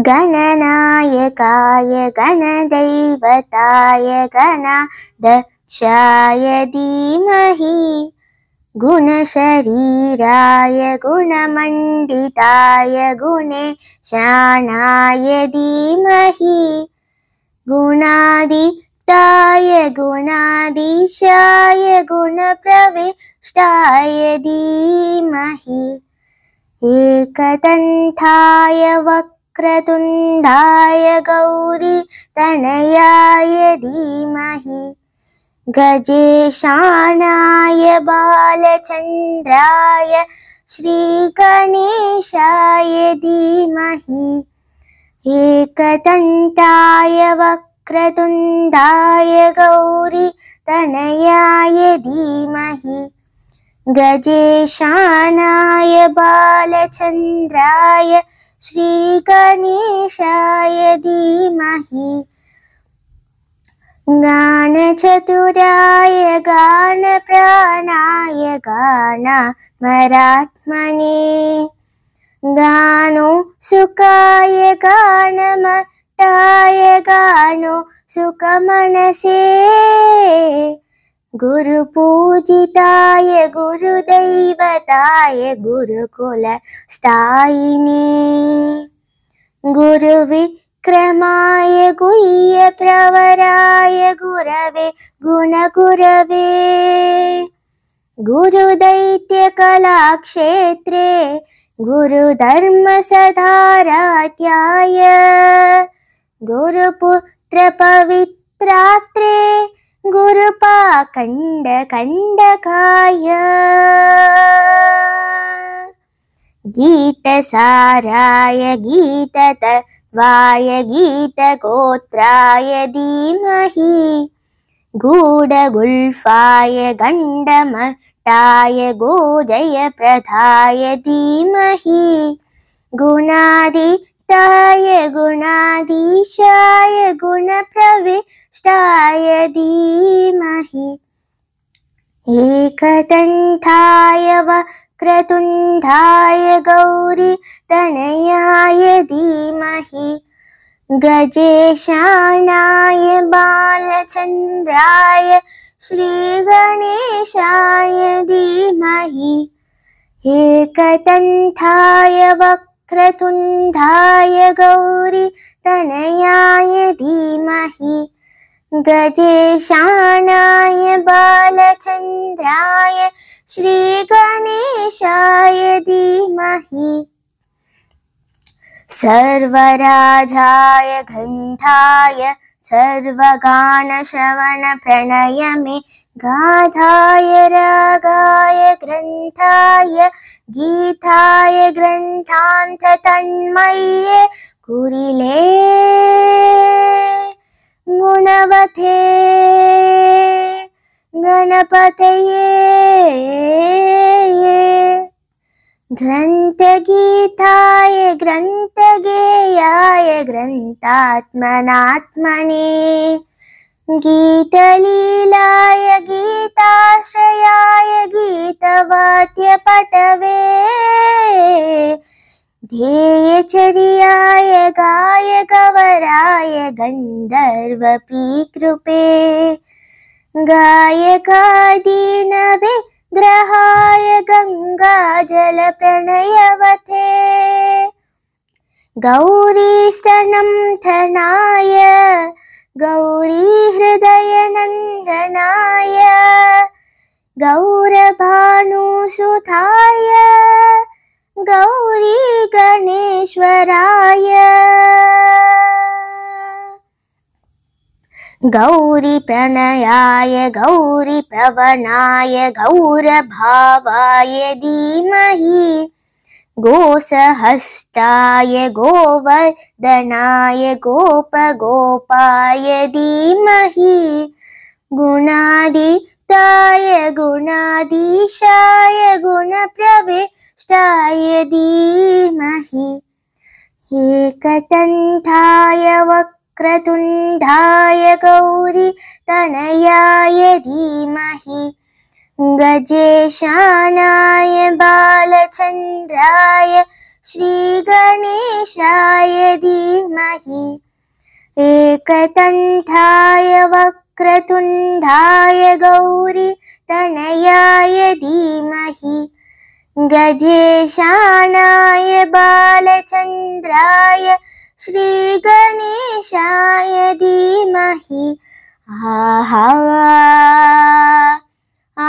गणनायकाय गणदैवताय गणाध्यक्षाय धीमहि गुणशरीराय गुणमण्डिताय गुणेशानाय धीमहि गुणादित्याय गुणाधीशाय गुणप्रविष्टाय धीमहि एकदन्ताय वक्रतुण्डाय गौरीतनयाय धीमहि गजेशानाय बालचन्द्राय श्रीगणेशाय धीमहि एकदन्ताय वक्रतुण्डाय गौरीतनयाय धीमहि गजेशानाय बालचन्द्राय श्रीगणेशाय धीमहि गानचतुराय गानप्राणाय गानमरात्मने गानो सुखाय गानमट्टाय गानो सुखमनसे गुरुपूजिताय गुरुदैवताय गुरुकुलस्थायिने गुरुविक्रमाय गुह्यप्रवराय गुरवे गुणगुरवे गुरुदैत्यकलाक्षेत्रे गुरुधर्मसधाराध्याय गुरुपुत्रपवित्रात्रे गुरुपाखण्डकण्डकाय गीतसाराय गीततत्त्वाय गीतगोत्राय धीमहि गूढगुल्फाय गण्डमट्टाय गोजयप्रदाय धीमहि गुणादित्याय गुणाधीशाय गुणप्रविष्टाय धीमहि एकदन्ताय वक्रतुण्डाय गौरीतनयाय धीमहि गजेशानाय बालचन्द्राय श्रीगणेशाय धीमहि एकदन्ताय वक्रतुण्डाय गौरीतनयाय धीमहि गजेशानाय बालचन्द्राय श्रीगणेशाय धीमहि सर्वराजाय घण्टाय सर्वगानश्रवणप्रणयमे गाधाय रागाय ग्रन्थाय गीताय ग्रन्थान्ततन्मये कुरिले गुणवते गणपतये ग्रन्थगीताय ग्रन्थगेयाय ग्रन्थात्मनात्मने गीतलीलाय गीताश्रयाय गीतवाद्यपटवे ध्येयचर्याय गायकवराय गन्धर्वपीकृपे गायकादीनवे ग्रहाय गङ्गाजलप्रणयवते गौरीस्तनं धनाय गौरीहृदयनन्दनाय गौरभानुसुताय गौरी गणेश्वराय गौरीप्रणयाय गौरीप्रवणाय गौरभावाय धीमहि गोसहस्ताय गोवर्धनाय गोपगोपाय धीमहि गुणादित्याय गुणाधीशाय गुणप्रविष्टाय धीमहि एकदन्ताय वक्रतुण्डाय गौरीतनयाय धीमहि गजेशानाय बालचन्द्राय श्रीगणेशाय धीमहि एकदन्ताय वक्रतुण्डाय गौरीतनयाय धीमहि गजेशानाय बालचन्द्राय श्रीगणेशाय धीमहि आहा आ आ